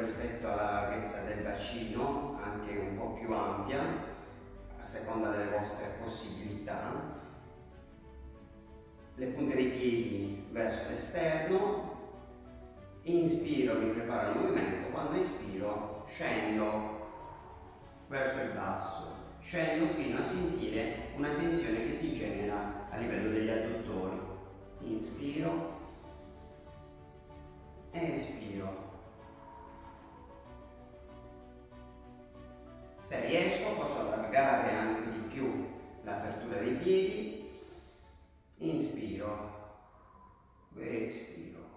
rispetto alla larghezza del bacino, anche un po' più ampia, a seconda delle vostre possibilità. Le punte dei piedi verso l'esterno. Inspiro, mi preparo il movimento, quando espiro scendo verso il basso, scendo fino a sentire una tensione che si genera a livello degli adduttori. Inspiro, espiro. Se riesco posso allargare anche di più l'apertura dei piedi. Inspiro, espiro.